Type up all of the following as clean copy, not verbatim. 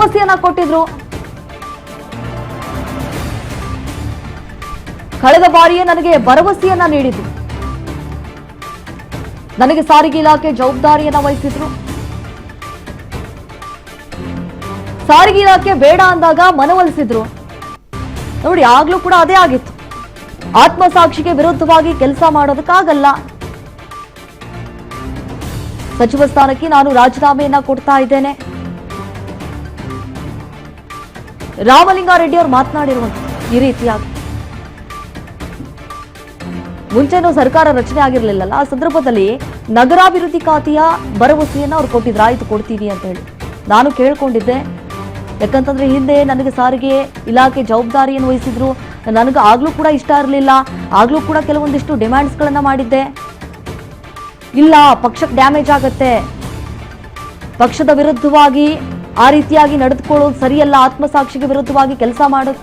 ಭರವಸೆಯನ್ನ ಕೊಟ್ಟಿದ್ರು. ಕಳೆದ ಬಾರಿಯೇ ನನಗೆ ಭರವಸೆಯನ್ನ ನೀಡಿದ್ರು. ನನಗೆ ಸಾರಿಗೆ ಇಲಾಖೆ ಜವಾಬ್ದಾರಿಯನ್ನ ವಹಿಸಿದ್ರು. ಸಾರಿಗೆ ಇಲಾಖೆ ಬೇಡ ಅಂದಾಗ ಮನವೊಲಿಸಿದ್ರು. ನೋಡಿ, ಆಗ್ಲೂ ಕೂಡ ಅದೇ ಆಗಿತ್ತು. ಆತ್ಮಸಾಕ್ಷಿಗೆ ವಿರುದ್ಧವಾಗಿ ಕೆಲಸ ಮಾಡೋದಕ್ಕಾಗಲ್ಲ. ಸಚಿವ ಸ್ಥಾನಕ್ಕೆ ನಾನು ರಾಜೀನಾಮೆಯನ್ನ ಕೊಡ್ತಾ ಇದ್ದೇನೆ. ರಾಮಲಿಂಗಾರೆಡ್ಡಿ ಅವರು ಮಾತನಾಡಿರುವಂಥದ್ದು ಈ ರೀತಿಯಾಗಿ. ಮುಂಚೆನೂ ಸರ್ಕಾರ ರಚನೆ ಆಗಿರಲಿಲ್ಲಲ್ಲ, ಆ ಸಂದರ್ಭದಲ್ಲಿ ನಗರಾಭಿವೃದ್ಧಿ ಖಾತೆಯ ಭರವಸೆಯನ್ನ ಅವ್ರು ಕೊಟ್ಟಿದ್ರು, ಆಯ್ತು ಕೊಡ್ತೀವಿ ಅಂತ ಹೇಳಿ. ನಾನು ಕೇಳ್ಕೊಂಡಿದ್ದೆ, ಯಾಕಂತಂದ್ರೆ ಹಿಂದೆ ನನಗೆ ಸಾರಿಗೆ ಇಲಾಖೆ ಜವಾಬ್ದಾರಿಯನ್ನು ವಹಿಸಿದ್ರು. ನನಗೆ ಆಗ್ಲೂ ಕೂಡ ಇಷ್ಟ ಇರಲಿಲ್ಲ. ಆಗ್ಲೂ ಕೂಡ ಕೆಲವೊಂದಿಷ್ಟು ಡಿಮ್ಯಾಂಡ್ಸ್ಗಳನ್ನ ಮಾಡಿದ್ದೆ. ಇಲ್ಲ, ಪಕ್ಷಕ್ಕೆ ಡ್ಯಾಮೇಜ್ ಆಗತ್ತೆ, ಪಕ್ಷದ ವಿರುದ್ಧವಾಗಿ ಆ ರೀತಿಯಾಗಿ ನಡೆದುಕೊಳ್ಳೋದು ಸರಿಯಲ್ಲ, ಆತ್ಮಸಾಕ್ಷಿಗೆ ವಿರುದ್ಧವಾಗಿ ಕೆಲಸ ಮಾಡೋದು,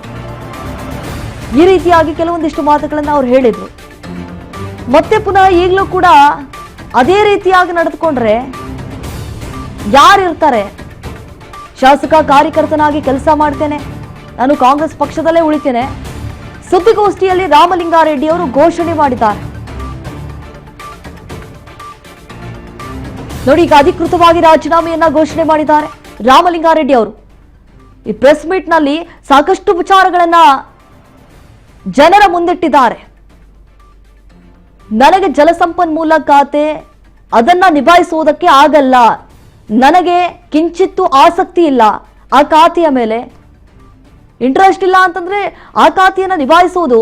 ಈ ರೀತಿಯಾಗಿ ಕೆಲವೊಂದಿಷ್ಟು ಮಾತುಗಳನ್ನ ಅವ್ರು ಹೇಳಿದ್ರು. ಮತ್ತೆ ಪುನಃ ಈಗಲೂ ಕೂಡ ಅದೇ ರೀತಿಯಾಗಿ ನಡೆದುಕೊಂಡ್ರೆ ಯಾರಿರ್ತಾರೆ? ಶಾಸಕ ಕಾರ್ಯಕರ್ತನಾಗಿ ಕೆಲಸ ಮಾಡ್ತೇನೆ, ನಾನು ಕಾಂಗ್ರೆಸ್ ಪಕ್ಷದಲ್ಲೇ ಉಳಿತೇನೆ. ಸುದ್ದಿಗೋಷ್ಠಿಯಲ್ಲಿ ರಾಮಲಿಂಗಾರೆಡ್ಡಿ ಅವರು ಘೋಷಣೆ ಮಾಡಿದ್ದಾರೆ. ನೋಡಿ, ಈಗ ಅಧಿಕೃತವಾಗಿ ರಾಜೀನಾಮೆಯನ್ನ ಘೋಷಣೆ ಮಾಡಿದ್ದಾರೆ ರಾಮಲಿಂಗಾರೆಡ್ಡಿ ಅವರು. ಈ ಪ್ರೆಸ್ ಮೀಟ್ ನಲ್ಲಿ ಸಾಕಷ್ಟು ವಿಚಾರಗಳನ್ನ ಜನರ ಮುಂದಿಟ್ಟಿದ್ದಾರೆ. ನನಗೆ ಜಲಸಂಪನ್ಮೂಲ ಖಾತೆ ಅದನ್ನ ನಿಭಾಯಿಸುವುದಕ್ಕೆ ಆಗಲ್ಲ, ನನಗೆ ಕಿಂಚಿತ್ತೂ ಆಸಕ್ತಿ ಇಲ್ಲ, ಆ ಖಾತೆಯ ಮೇಲೆ ಇಂಟ್ರೆಸ್ಟ್ ಇಲ್ಲ ಅಂತಂದ್ರೆ ಆ ಖಾತೆಯನ್ನ ನಿಭಾಯಿಸುವುದು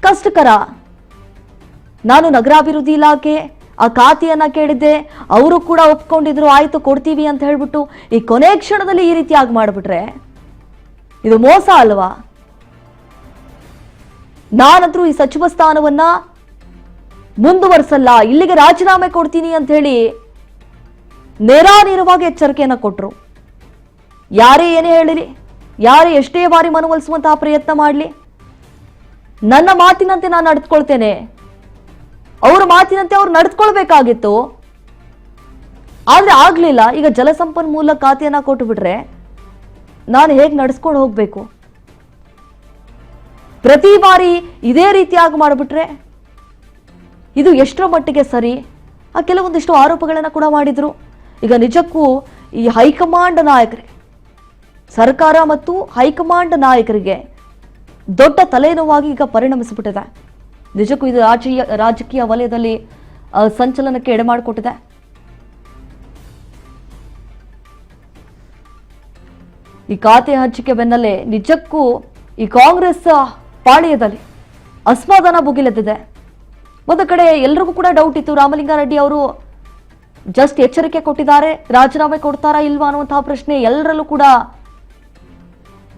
ಕಷ್ಟಕರ. ನಾನು ನಗರಾಭಿವೃದ್ಧಿ ಇಲಾಖೆ ಆ ಖಾತೆಯನ್ನ ಕೇಳಿದ್ದೆ, ಅವರು ಕೂಡ ಒಪ್ಕೊಂಡಿದ್ರು, ಆಯ್ತು ಕೊಡ್ತೀವಿ ಅಂತ ಹೇಳ್ಬಿಟ್ಟು ಈ ಕೊನೆ ಕ್ಷಣದಲ್ಲಿ ಈ ರೀತಿಯಾಗಿ ಮಾಡಿಬಿಟ್ರೆ ಇದು ಮೋಸ ಅಲ್ವಾ? ನಾನಂತರೂ ಈ ಸಚಿವ ಸ್ಥಾನವನ್ನ ಮುಂದುವರಿಸಲ್ಲ, ಇಲ್ಲಿಗೆ ರಾಜೀನಾಮೆ ಕೊಡ್ತೀನಿ ಅಂತ ಹೇಳಿ ನೇರಾನೇರವಾಗಿ ಎಚ್ಚರಿಕೆಯನ್ನ ಕೊಟ್ಟರು. ಯಾರೇ ಏನೇ ಹೇಳಿರಿ, ಯಾರೇ ಎಷ್ಟೇ ಬಾರಿ ಮನವೊಲಿಸುವಂತಹ ಪ್ರಯತ್ನ ಮಾಡಲಿ, ನನ್ನ ಮಾತಿನಂತೆ ನಾನು ನಡೆದುಕೊಳ್ತೇನೆ. ಅವರ ಮಾತಿನಂತೆ ಅವ್ರು ನಡೆದುಕೊಳ್ಬೇಕಾಗಿತ್ತು, ಆದ್ರೆ ಆಗ್ಲಿಲ್ಲ. ಈಗ ಜಲಸಂಪನ್ಮೂಲ ಖಾತೆಯನ್ನ ಕೊಟ್ಟು ಬಿಟ್ರೆ ನಾನು ಹೇಗೆ ನಡೆಸ್ಕೊಂಡು ಹೋಗ್ಬೇಕು? ಪ್ರತಿ ಬಾರಿ ಇದೇ ರೀತಿಯಾಗಿ ಮಾಡಿಬಿಟ್ರೆ ಇದು ಎಷ್ಟರ ಮಟ್ಟಿಗೆ ಸರಿ? ಆ ಕೆಲವೊಂದಿಷ್ಟು ಆರೋಪಗಳನ್ನ ಕೂಡ ಮಾಡಿದ್ರು. ಈಗ ನಿಜಕ್ಕೂ ಈ ಹೈಕಮಾಂಡ್ ನಾಯಕರಿಗೆ, ಸರ್ಕಾರ ಮತ್ತು ಹೈಕಮಾಂಡ್ ನಾಯಕರಿಗೆ ದೊಡ್ಡ ತಲೆನೋವಾಗಿ ಈಗ ಪರಿಣಮಿಸಿಬಿಟ್ಟಿದೆ. ನಿಜಕ್ಕೂ ಇದು ರಾಜಕೀಯ ವಲಯದಲ್ಲಿ ಸಂಚಲನಕ್ಕೆ ಎಡೆ ಮಾಡಿಕೊಟ್ಟಿದೆ. ಈ ಖಾತೆ ಹಂಚಿಕೆ ಬೆನ್ನಲ್ಲೇ ನಿಜಕ್ಕೂ ಈ ಕಾಂಗ್ರೆಸ್ ಪಾಳ್ಯದಲ್ಲಿ ಅಸಮಾಧಾನ ಭುಗಿಲೆದ್ದಿದೆ. ಒಂದು ಕಡೆ ಎಲ್ರಿಗೂ ಕೂಡ ಡೌಟ್ ಇತ್ತು, ರಾಮಲಿಂಗಾರೆಡ್ಡಿ ಅವರು ಜಸ್ಟ್ ಎಚ್ಚರಿಕೆ ಕೊಟ್ಟಿದ್ದಾರೆ, ರಾಜೀನಾಮೆ ಕೊಡ್ತಾರಾ ಇಲ್ವಾ ಅನ್ನುವಂತಹ ಪ್ರಶ್ನೆ ಎಲ್ಲರಲ್ಲೂ ಕೂಡ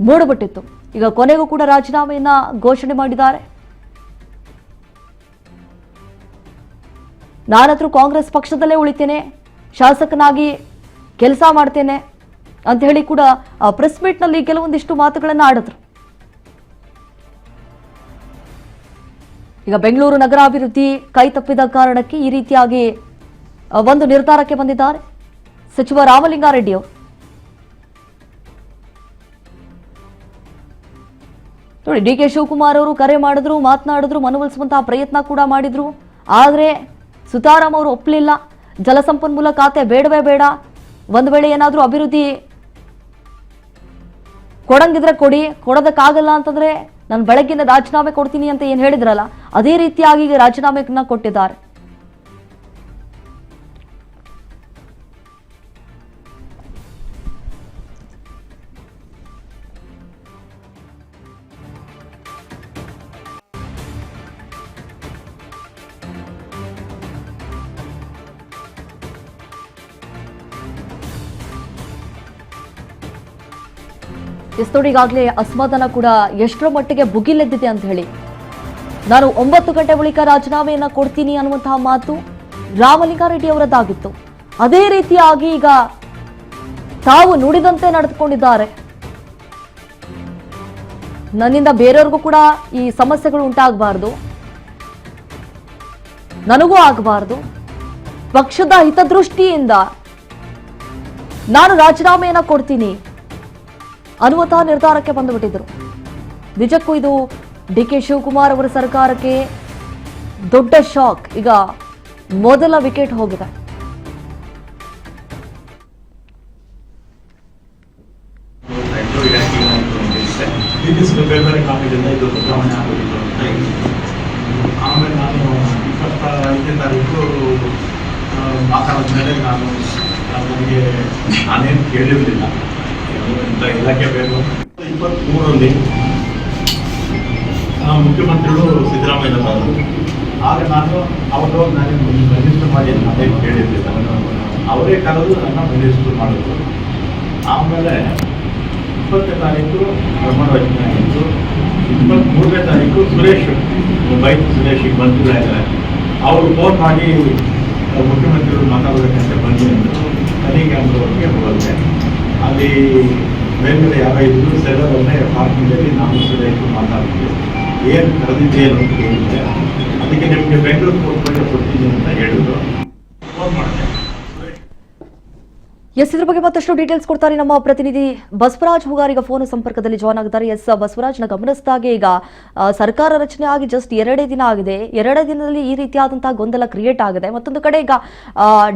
ಮೂಡಿಬಿಟ್ಟಿತ್ತು. ಈಗ ಕೊನೆಗೂ ಕೂಡ ರಾಜೀನಾಮೆಯನ್ನ ಘೋಷಣೆ ಮಾಡಿದ್ದಾರೆ. ನಾನಂತರೂ ಕಾಂಗ್ರೆಸ್ ಪಕ್ಷದಲ್ಲೇ ಉಳಿತೇನೆ, ಶಾಸಕನಾಗಿ ಕೆಲಸ ಮಾಡ್ತೇನೆ ಅಂತ ಹೇಳಿ ಕೂಡ ಪ್ರೆಸ್ ಮೀಟ್ ನಲ್ಲಿ ಕೆಲವೊಂದಿಷ್ಟು ಮಾತುಗಳನ್ನ ಆಡಿದ್ರು. ಈಗ ಬೆಂಗಳೂರು ನಗರಾಭಿವೃದ್ಧಿ ಕೈ ತಪ್ಪಿದ ಕಾರಣಕ್ಕೆ ಈ ರೀತಿಯಾಗಿ ಒಂದು ನಿರ್ಧಾರಕ್ಕೆ ಬಂದಿದ್ದಾರೆ ಸಚಿವ ರಾಮಲಿಂಗಾರೆಡ್ಡಿ ಅವರು. ನೋಡಿ, ಡಿ ಕೆ ಶಿವಕುಮಾರ್ ಅವರು ಕರೆ ಮಾಡಿದ್ರು, ಮಾತನಾಡಿದ್ರು, ಮನವೊಲಿಸುವಂತಹ ಪ್ರಯತ್ನ ಕೂಡ ಮಾಡಿದ್ರು. ಆದ್ರೆ ಸುತಾರಾಮ್ ಅವರು ಒಪ್ಪಲಿಲ್ಲ. ಜಲಸಂಪನ್ಮೂಲ ಖಾತೆ ಬೇಡವೇ ಬೇಡ, ಒಂದು ವೇಳೆ ಏನಾದರೂ ಅಭಿವೃದ್ಧಿ ಕೊಡಂಗಿದ್ರೆ ಕೊಡಿ, ಕೊಡೋದಕ್ಕಾಗಲ್ಲ ಅಂತಂದ್ರೆ ನಾನು ಬೆಳಗ್ಗಿನ ರಾಜೀನಾಮೆ ಕೊಡ್ತೀನಿ ಅಂತ ಏನು ಹೇಳಿದ್ರಲ್ಲ, ಅದೇ ರೀತಿಯಾಗಿ ಈಗ ರಾಜೀನಾಮೆಯನ್ನ ಕೊಟ್ಟಿದ್ದಾರೆ. ಈಗಾಗಲೇ ಅಸಮಾಧಾನ ಕೂಡ ಎಷ್ಟರ ಮಟ್ಟಿಗೆ ಭುಗಿಲೆದ್ದಿದೆ ಅಂತ ಹೇಳಿ. ನಾನು 9 ಗಂಟೆ ಬಳಿಕ ರಾಜೀನಾಮೆಯನ್ನ ಕೊಡ್ತೀನಿ ಅನ್ನುವಂತಹ ಮಾತು ರಾಮಲಿಂಗಾರೆಡ್ಡಿ ಅವರದ್ದಾಗಿತ್ತು. ಅದೇ ರೀತಿಯಾಗಿ ಈಗ ತಾವು ನುಡಿದಂತೆ ನಡೆದುಕೊಂಡಿದ್ದಾರೆ. ನನ್ನಿಂದ ಬೇರೆಯವ್ರಿಗೂ ಕೂಡ ಈ ಸಮಸ್ಯೆಗಳು ಉಂಟಾಗಬಾರದು, ನನಗೂ ಆಗಬಾರದು. ಪಕ್ಷದ ಹಿತದೃಷ್ಟಿಯಿಂದ ನಾನು ರಾಜೀನಾಮೆಯನ್ನ ಕೊಡ್ತೀನಿ, ಅನ್ನುವಂತಹ ನಿರ್ಧಾರಕ್ಕೆ ಬಂದುಬಿಟ್ಟಿದ್ರು. ನಿಜಕ್ಕೂ ಇದು ಡಿ.ಕೆ. ಶಿವಕುಮಾರ್ ಅವರ ಸರ್ಕಾರಕ್ಕೆ ದೊಡ್ಡ ಶಾಕ್. ಈಗ ಮೊದಲ ವಿಕೆಟ್ ಹೋಗಿದೆ. ಆಮೇಲೆ ನಾನು 25ನೇ ತಾರೀಕು ಮಾತಾಡಿದ ಮೇಲೆ ನನಗೆ ನಾನೇನು ಕೇಳಿರಲಿಲ್ಲ ಇಂಥ ಇಲಾಖೆ ಬೇಕು. 23ರಲ್ಲಿ ಮುಖ್ಯಮಂತ್ರಿಗಳು ಸಿದ್ದರಾಮಯ್ಯನವರು, ಆಗ ನಾನು ಅವರು ನನಗೆ ಮಿನಿಸ್ಟರ್ ಮಾಡಿ ನಾನೇನು ಕೇಳಿರಲಿಲ್ಲ. ಅವರೇ ಕರೆದು ನನ್ನ ಮಿನಿಸ್ಟರ್ ಮಾಡಿದ್ರು. ಆಮೇಲೆ 20ನೇ ತಾರೀಕು ಪ್ರಮಾಣ ವಚನ ಆಗಿತ್ತು. 23ನೇ ತಾರೀಕು ಸುರೇಶ್ ಈಗ ಬಂದಿಲ್ಲ ಇದ್ದಾರೆ. ಅವರು ಫೋನ್ ಮಾಡಿ ಮುಖ್ಯಮಂತ್ರಿಗಳು ಮಾತಾಡಬೇಕಂತ ಬಂದಿ ಅಂದರು. ತನಿಖೆ ಹೋಗುತ್ತೆ. ಅಲ್ಲಿ ಮೇಲ್ಗಡೆ ಯಾರೋ ಇದ್ರು ಸೆಲ್ಲರನ್ನೇ ಪಾರ್ಕಿಂಗಲ್ಲಿ ನಾವು ಸುರೇಶ್ ಮಾತಾಡ್ತೀವಿ, ಏನು ಕರೆದಿದ್ದೇನು ಅಂತ ಹೇಳಿದ್ದೆ. ಅದಕ್ಕೆ ನಿಮಗೆ ಬೆಂಗಳೂರು ಕೊಡ್ತೀನಿ ಅಂತ ಹೇಳಿದ್ರು. ಫೋನ್ ಮಾಡಿದೆ. ಎಸ್, ಇದ್ರ ಬಗ್ಗೆ ಮತ್ತಷ್ಟು ಡೀಟೇಲ್ಸ್ ಕೊಡ್ತಾರೆ ನಮ್ಮ ಪ್ರತಿನಿಧಿ ಬಸವರಾಜ್ ಹುಗಾರ್. ಈಗ ಫೋನ್ ಸಂಪರ್ಕದಲ್ಲಿ ಜಾಯ್ನ್ ಆಗಿದ್ದಾರೆ. ಎಸ್ ಬಸವರಾಜ್ನ ಗಮನಿಸಿದಾಗೆ ಈಗ ಸರ್ಕಾರ ರಚನೆ ಆಗಿ ಜಸ್ಟ್ 2 ದಿನ ಆಗಿದೆ. 2 ದಿನದಲ್ಲಿ ಈ ರೀತಿಯಾದಂತಹ ಗೊಂದಲ ಕ್ರಿಯೇಟ್ ಆಗಿದೆ. ಮತ್ತೊಂದು ಕಡೆ ಈಗ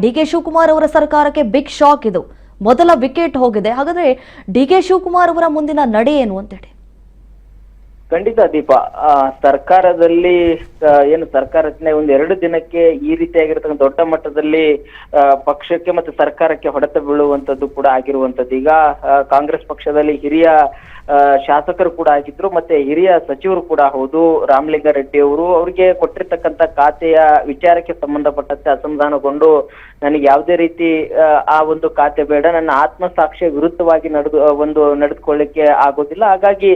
ಡಿ.ಕೆ. ಶಿವಕುಮಾರ್ ಅವರ ಸರ್ಕಾರಕ್ಕೆ ಬಿಗ್ ಶಾಕ್. ಇದು ಮೊದಲ ವಿಕೆಟ್ ಹೋಗಿದೆ. ಹಾಗಾದ್ರೆ ಡಿ.ಕೆ. ಶಿವಕುಮಾರ್ ಅವರ ಮುಂದಿನ ನಡೆ ಏನು ಅಂತೇಳಿ? ಖಂಡಿತ ದೀಪ, ಸರ್ಕಾರದಲ್ಲಿ ಏನು ಸರ್ಕಾರ ರಚನೆ 2 ದಿನಕ್ಕೆ ಈ ರೀತಿಯಾಗಿರ್ತಕ್ಕಂಥ ದೊಡ್ಡ ಮಟ್ಟದಲ್ಲಿ ಪಕ್ಷಕ್ಕೆ ಮತ್ತು ಸರ್ಕಾರಕ್ಕೆ ಹೊಡೆತ ಬೀಳುವಂತದ್ದು ಕೂಡ ಆಗಿರುವಂತದ್ದು. ಈಗ ಕಾಂಗ್ರೆಸ್ ಪಕ್ಷದಲ್ಲಿ ಹಿರಿಯ ಶಾಸಕರು ಕೂಡ ಆಗಿದ್ರು, ಮತ್ತೆ ಹಿರಿಯ ಸಚಿವರು ಕೂಡ ಹೌದು. ರಾಮಲಿಂಗಾರೆಡ್ಡಿ ಅವರು ಅವರಿಗೆ ಕೊಟ್ಟಿರ್ತಕ್ಕಂಥ ಖಾತೆಯ ವಿಚಾರಕ್ಕೆ ಸಂಬಂಧಪಟ್ಟಂತೆ ಅಸಮಾಧಾನಗೊಂಡು ನನಗೆ ಯಾವುದೇ ರೀತಿ ಆ ಒಂದು ಖಾತೆ ಬೇಡ, ನನ್ನ ಆತ್ಮಸಾಕ್ಷಿಯ ವಿರುದ್ಧವಾಗಿ ನಡೆದುಕೊಳ್ಳಿಕ್ಕೆ ಆಗೋದಿಲ್ಲ, ಹಾಗಾಗಿ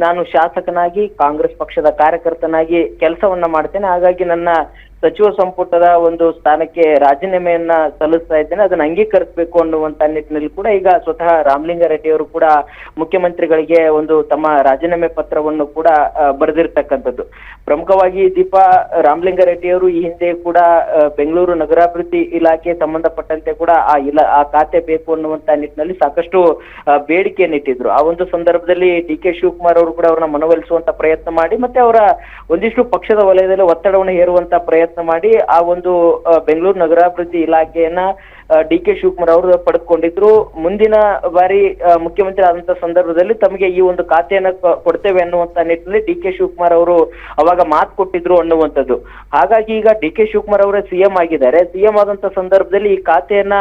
ನಾನು ಶಾಸಕನಾಗಿ ಕಾಂಗ್ರೆಸ್ ಪಕ್ಷದ ಕಾರ್ಯಕರ್ತನಾಗಿ ಕೆಲಸವನ್ನ ಮಾಡ್ತೇನೆ, ಹಾಗಾಗಿ ನನ್ನ ಸಚಿವ ಸಂಪುಟದ ಒಂದು ಸ್ಥಾನಕ್ಕೆ ರಾಜೀನಾಮೆಯನ್ನ ಸಲ್ಲಿಸ್ತಾ ಇದ್ದೇನೆ, ಅದನ್ನ ಅಂಗೀಕರಿಸಬೇಕು ಅನ್ನುವಂತ ನಿಟ್ಟಿನಲ್ಲಿ ಕೂಡ ಈಗ ಸ್ವತಃ ರಾಮಲಿಂಗಾರೆಡ್ಡಿ ಅವರು ಕೂಡ ಮುಖ್ಯಮಂತ್ರಿಗಳಿಗೆ ಒಂದು ತಮ್ಮ ರಾಜೀನಾಮೆ ಪತ್ರವನ್ನು ಕೂಡ ಬರೆದಿರ್ತಕ್ಕಂಥದ್ದು. ಪ್ರಮುಖವಾಗಿ ದೀಪ, ರಾಮಲಿಂಗಾರೆಡ್ಡಿ ಅವರು ಈ ಹಿಂದೆ ಕೂಡ ಬೆಂಗಳೂರು ನಗರಾಭಿವೃದ್ಧಿ ಇಲಾಖೆ ಸಂಬಂಧಪಟ್ಟಂತೆ ಕೂಡ ಆ ಖಾತೆ ಬೇಕು ಅನ್ನುವಂತ ನಿಟ್ಟಿನಲ್ಲಿ ಸಾಕಷ್ಟು ಬೇಡಿಕೆಯನ್ನಿಟ್ಟಿದ್ರು. ಆ ಒಂದು ಸಂದರ್ಭದಲ್ಲಿ ಡಿ.ಕೆ. ಶಿವಕುಮಾರ್ ಅವರು ಕೂಡ ಅವ್ರನ್ನ ಮನವೊಲಿಸುವಂತ ಪ್ರಯತ್ನ ಮಾಡಿ, ಮತ್ತೆ ಅವರ ಒಂದಿಷ್ಟು ಪಕ್ಷದ ವಲಯದಲ್ಲಿ ಒತ್ತಡವನ್ನು ಹೇರುವಂತ ಪ್ರಯತ್ನ ಮಾಡಿ ಆ ಒಂದು ಬೆಂಗಳೂರು ನಗರಾಭಿವೃದ್ಧಿ ಇಲಾಖೆಯನ್ನ ಡಿ.ಕೆ. ಶಿವಕುಮಾರ್ ಅವರು ಪಡೆದುಕೊಂಡಿದ್ರು. ಮುಂದಿನ ಬಾರಿ ಮುಖ್ಯಮಂತ್ರಿ ಆದಂತ ಸಂದರ್ಭದಲ್ಲಿ ತಮಗೆ ಈ ಒಂದು ಖಾತೆಯನ್ನ ಕೊಡ್ತೇವೆ ಅನ್ನುವಂತ ನಿಟ್ಟಿನಲ್ಲಿ ಡಿ.ಕೆ. ಶಿವಕುಮಾರ್ ಅವರು ಅವಾಗ ಮಾತು ಕೊಟ್ಟಿದ್ರು ಅನ್ನುವಂಥದ್ದು. ಹಾಗಾಗಿ ಈಗ ಡಿ.ಕೆ. ಶಿವಕುಮಾರ್ ಅವರೇ ಸಿಎಂ ಆಗಿದ್ದಾರೆ. ಸಿಎಂ ಆದಂತ ಸಂದರ್ಭದಲ್ಲಿ ಈ ಖಾತೆಯನ್ನ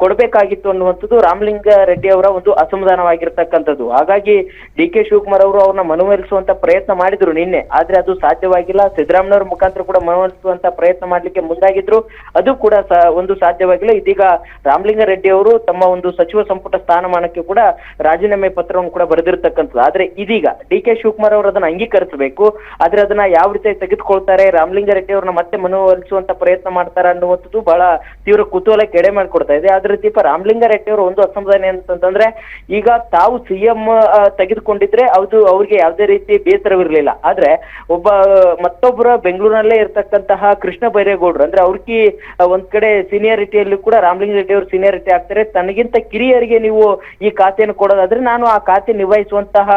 ಕೊಡಬೇಕಾಗಿತ್ತು ಅನ್ನುವಂಥದ್ದು ರಾಮಲಿಂಗಾರೆಡ್ಡಿ ಅವರ ಒಂದು ಅಸಮಾಧಾನವಾಗಿರ್ತಕ್ಕಂಥದ್ದು. ಹಾಗಾಗಿ ಡಿ.ಕೆ. ಶಿವಕುಮಾರ್ ಅವರು ಅವ್ರನ್ನ ಮನವೊಲಿಸುವಂತ ಪ್ರಯತ್ನ ಮಾಡಿದ್ರು ನಿನ್ನೆ, ಆದ್ರೆ ಅದು ಸಾಧ್ಯವಾಗಿಲ್ಲ. ಸಿದ್ದರಾಮಯ್ಯನವರ ಮುಖಾಂತರ ಕೂಡ ಮನವೊಲಿಸುವಂತ ಪ್ರಯತ್ನ ಮಾಡ್ಲಿಕ್ಕೆ ಮುಂದಾಗಿದ್ರು, ಅದು ಕೂಡ ಒಂದು ಸಾಧ್ಯವಾಗಿಲ್ಲ. ಇದೀಗ ರಾಮಲಿಂಗಾರೆಡ್ಡಿ ಅವರು ತಮ್ಮ ಒಂದು ಸಚಿವ ಸಂಪುಟ ಸ್ಥಾನಮಾನಕ್ಕೆ ಕೂಡ ರಾಜೀನಾಮೆ ಪತ್ರವನ್ನು ಕೂಡ ಬರೆದಿರ್ತಕ್ಕಂಥದ್ದು. ಆದ್ರೆ ಇದೀಗ ಡಿ.ಕೆ. ಶಿವಕುಮಾರ್ ಅವರು ಅದನ್ನ ಅಂಗೀಕರಿಸಬೇಕು. ಆದ್ರೆ ಅದನ್ನ ಯಾವ ರೀತಿ ತೆಗೆದುಕೊಳ್ತಾರೆ, ರಾಮಲಿಂಗಾರೆಡ್ಡಿ ಅವ್ರನ್ನ ಮತ್ತೆ ಮನವೊಲಿಸುವಂತ ಪ್ರಯತ್ನ ಮಾಡ್ತಾರೆ ಅನ್ನುವಂಥದ್ದು ಬಹಳ ತೀವ್ರ ಕುತೂಹಲಕ್ಕೆ ಎಡೆ ಮಾಡಿಕೊಡ್ತಾ ಇದೆ. ಆದ್ರೆ ದೀಪ, ರಾಮಲಿಂಗಾರೆಡ್ಡಿ ಅವರು ಒಂದು ಅಸಮಾಧಾನ ಅಂತಂದ್ರೆ, ಈಗ ತಾವು ಸಿಎಂ ತೆಗೆದುಕೊಂಡಿದ್ರೆ ಅವ್ರಿಗೆ ಯಾವುದೇ ರೀತಿ ಬೇಸರವಿರಲಿಲ್ಲ, ಆದ್ರೆ ಮತ್ತೊಬ್ಬರ ಬೆಂಗಳೂರಿನಲ್ಲೇ ಇರ್ತಕ್ಕಂತಹ ಕೃಷ್ಣ ಬೈರೇಗೌಡರು ಅಂದ್ರೆ ಅವ್ರಿಗೆ ಒಂದ್ ಕಡೆ ಸೀನಿಯಾರಿಟಿಯಲ್ಲಿ ಕೂಡ ರಾಮಲಿಂಗಾರೆಡ್ಡಿ ಅವರು ಸೀನಿಯಾರಿಟಿ ಆಗ್ತಾರೆ, ತನಗಿಂತ ಕಿರಿಯರಿಗೆ ನೀವು ಈ ಖಾತೆಯನ್ನು ಕೊಡೋದಾದ್ರೆ ನಾನು ಆ ಖಾತೆ ನಿಭಾಯಿಸುವಂತಹ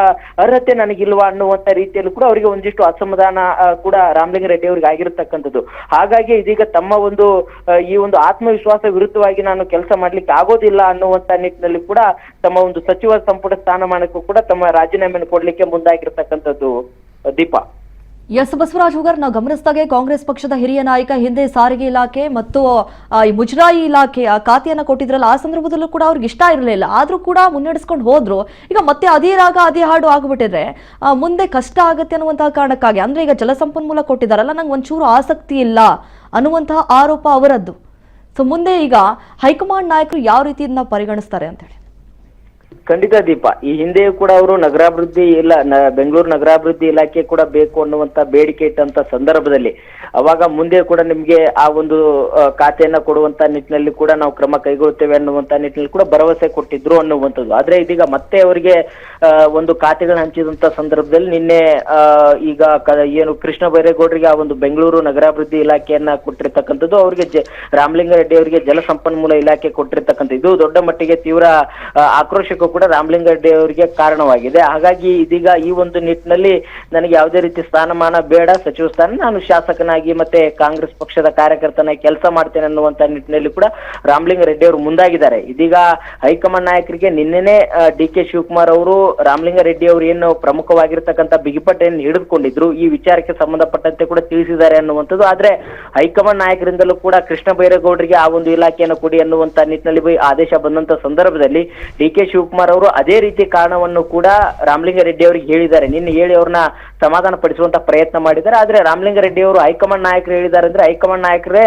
ಅರ್ಹತೆ ನನಗಿಲ್ವಾ ಅನ್ನುವಂತ ರೀತಿಯಲ್ಲಿ ಕೂಡ ಅವರಿಗೆ ಒಂದಿಷ್ಟು ಅಸಮಾಧಾನ ಕೂಡ ರಾಮಲಿಂಗಾರೆಡ್ಡಿ ಅವರಿಗೆ ಆಗಿರತಕ್ಕಂಥದ್ದು. ಹಾಗಾಗಿ ಇದೀಗ ತಮ್ಮ ಒಂದು ಈ ಒಂದು ಆತ್ಮವಿಶ್ವಾಸ ವಿರುದ್ಧವಾಗಿ ನಾನು ಕೆಲಸ ಮಾಡ್ಲಿಕ್ಕೆ ಆಗೋದಿಲ್ಲ ಅನ್ನುವಂತ ನಿಟ್ಟಿನಲ್ಲಿ ಕೂಡ ತಮ್ಮ ಒಂದು ಸಚಿವ ಸಂಪುಟ ಸ್ಥಾನಮಾನಕ್ಕೂ ಕೂಡ ತಮ್ಮ ರಾಜೀನಾಮೆಯನ್ನು ಕೊಡ್ಲಿಕ್ಕೆ ಮುಂದಾಗಿರ್ತಕ್ಕಂಥದ್ದು ದೀಪ. ಎಸ್ ಬಸವರಾಜ್ ಹುಗಾರ್, ನಾವು ಗಮನಿಸಿದಾಗೆ ಕಾಂಗ್ರೆಸ್ ಪಕ್ಷದ ಹಿರಿಯ ನಾಯಕ ಹಿಂದೆ ಸಾರಿಗೆ ಇಲಾಖೆ ಮತ್ತು ಈ ಮುಜರಾಯಿ ಇಲಾಖೆ ಖಾತೆಯನ್ನ ಕೊಟ್ಟಿದ್ರಲ್ಲ, ಆ ಸಂದರ್ಭದಲ್ಲೂ ಕೂಡ ಅವ್ರಿಗೆ ಇಷ್ಟ ಇರಲಿಲ್ಲ, ಆದ್ರೂ ಕೂಡ ಮುನ್ನಡೆಸ್ಕೊಂಡು ಹೋದ್ರು. ಈಗ ಮತ್ತೆ ಅದೇ ರಾಗ ಅದೇ ಹಾಡು ಆಗ್ಬಿಟ್ಟಿದ್ರೆ ಮುಂದೆ ಕಷ್ಟ ಆಗುತ್ತೆ ಅನ್ನುವಂತಹ ಕಾರಣಕ್ಕಾಗಿ, ಅಂದ್ರೆ ಈಗ ಜಲಸಂಪನ್ಮೂಲ ಕೊಟ್ಟಿದ್ದಾರಲ್ಲ, ನಂಗೆ ಒಂಚೂರು ಆಸಕ್ತಿ ಇಲ್ಲ ಅನ್ನುವಂತಹ ಆರೋಪ ಅವರದ್ದು. ಸೊ ಮುಂದೆ ಈಗ ಹೈಕಮಾಂಡ್ ನಾಯಕರು ಯಾವ ರೀತಿಯನ್ನ ಪರಿಗಣಿಸ್ತಾರೆ ಅಂತ ಹೇಳಿ? ಖಂಡಿತ ದೀಪ, ಈ ಹಿಂದೆಯೂ ಕೂಡ ಅವರು ನಗರಾಭಿವೃದ್ಧಿ ಬೆಂಗಳೂರು ನಗರಾಭಿವೃದ್ಧಿ ಇಲಾಖೆ ಕೂಡ ಬೇಕು ಅನ್ನುವಂತ ಬೇಡಿಕೆ ಇಟ್ಟಂತ ಸಂದರ್ಭದಲ್ಲಿ ಅವಾಗ ಮುಂದೆ ಕೂಡ ನಿಮ್ಗೆ ಆ ಒಂದು ಖಾತೆಯನ್ನ ಕೊಡುವಂತ ನಿಟ್ಟಿನಲ್ಲಿ ಕೂಡ ನಾವು ಕ್ರಮ ಕೈಗೊಳ್ಳುತ್ತೇವೆ ಅನ್ನುವಂತ ನಿಟ್ಟಿನಲ್ಲಿ ಕೂಡ ಭರವಸೆ ಕೊಟ್ಟಿದ್ರು ಅನ್ನುವಂಥದ್ದು. ಆದ್ರೆ ಇದೀಗ ಮತ್ತೆ ಅವರಿಗೆ ಒಂದು ಖಾತೆಗಳನ್ನ ಹಂಚಿದಂತ ಸಂದರ್ಭದಲ್ಲಿ ನಿನ್ನೆ ಈಗ ಏನು ಕೃಷ್ಣ ಬೈರೇಗೌಡರಿಗೆ ಆ ಒಂದು ಬೆಂಗಳೂರು ನಗರಾಭಿವೃದ್ಧಿ ಇಲಾಖೆಯನ್ನ ಕೊಟ್ಟಿರ್ತಕ್ಕಂಥದ್ದು, ಅವರಿಗೆ ರಾಮಲಿಂಗಾರೆಡ್ಡಿ ಅವರಿಗೆ ಜಲಸಂಪನ್ಮೂಲ ಇಲಾಖೆ ಕೊಟ್ಟಿರ್ತಕ್ಕಂಥ ಇದು ದೊಡ್ಡ ಮಟ್ಟಿಗೆ ತೀವ್ರ ಆಕ್ರೋಶಕ್ಕೆ ವಿಷಯಕ್ಕೂ ಕೂಡ ರಾಮಲಿಂಗಾರೆಡ್ಡಿ ಅವರಿಗೆ ಕಾರಣವಾಗಿದೆ. ಹಾಗಾಗಿ ಇದೀಗ ಈ ಒಂದು ನಿಟ್ಟಿನಲ್ಲಿ ನನಗೆ ಯಾವುದೇ ರೀತಿ ಸ್ಥಾನಮಾನ ಬೇಡ, ಸಚಿವ ಸ್ಥಾನ, ನಾನು ಶಾಸಕನಾಗಿ ಮತ್ತೆ ಕಾಂಗ್ರೆಸ್ ಪಕ್ಷದ ಕಾರ್ಯಕರ್ತನಾಗಿ ಕೆಲಸ ಮಾಡ್ತೇನೆ ಅನ್ನುವಂತ ನಿಟ್ಟಿನಲ್ಲಿ ಕೂಡ ರಾಮಲಿಂಗಾರೆಡ್ಡಿ ಅವರು ಮುಂದಾಗಿದ್ದಾರೆ. ಇದೀಗ ಹೈಕಮಾಂಡ್ ನಾಯಕರಿಗೆ ನಿನ್ನೆನೆ ಡಿ.ಕೆ. ಶಿವಕುಮಾರ್ ಅವರು ರಾಮಲಿಂಗಾರೆಡ್ಡಿ ಅವರು ಏನು ಪ್ರಮುಖವಾಗಿರ್ತಕ್ಕಂಥ ಬಿಗಿಪಟ್ಟೆಯನ್ನು ಹಿಡಿದುಕೊಂಡಿದ್ರು ಈ ವಿಚಾರಕ್ಕೆ ಸಂಬಂಧಪಟ್ಟಂತೆ ಕೂಡ ತಿಳಿಸಿದ್ದಾರೆ ಅನ್ನುವಂಥದ್ದು. ಆದ್ರೆ ಹೈಕಮಾಂಡ್ ನಾಯಕರಿಂದಲೂ ಕೂಡ ಕೃಷ್ಣ ಬೈರೇಗೌಡರಿಗೆ ಆ ಒಂದು ಇಲಾಖೆಯನ್ನು ಕೊಡಿ ಅನ್ನುವಂತ ನಿಟ್ಟಿನಲ್ಲಿ ಆದೇಶ ಬಂದಂತ ಸಂದರ್ಭದಲ್ಲಿ ಡಿ.ಕೆ. ಶಿವಕುಮಾರ್ ಅವರು ಅದೇ ರೀತಿ ಕಾರಣವನ್ನು ಕೂಡ ರಾಮಲಿಂಗಾರೆಡ್ಡಿ ಅವರಿಗೆ ಹೇಳಿದ್ದಾರೆ. ನಿನ್ನೆ ಹೇಳಿ ಅವ್ರನ್ನ ಸಮಾಧಾನ ಪಡಿಸುವಂತ ಪ್ರಯತ್ನ ಮಾಡಿದ್ದಾರೆ. ಆದ್ರೆ ರಾಮಲಿಂಗಾರೆಡ್ಡಿ ಅವರು ಹೈಕಮಾಂಡ್ ನಾಯಕರು ಹೇಳಿದ್ದಾರೆ ಅಂದ್ರೆ ಹೈಕಮಾಂಡ್ ನಾಯಕರೇ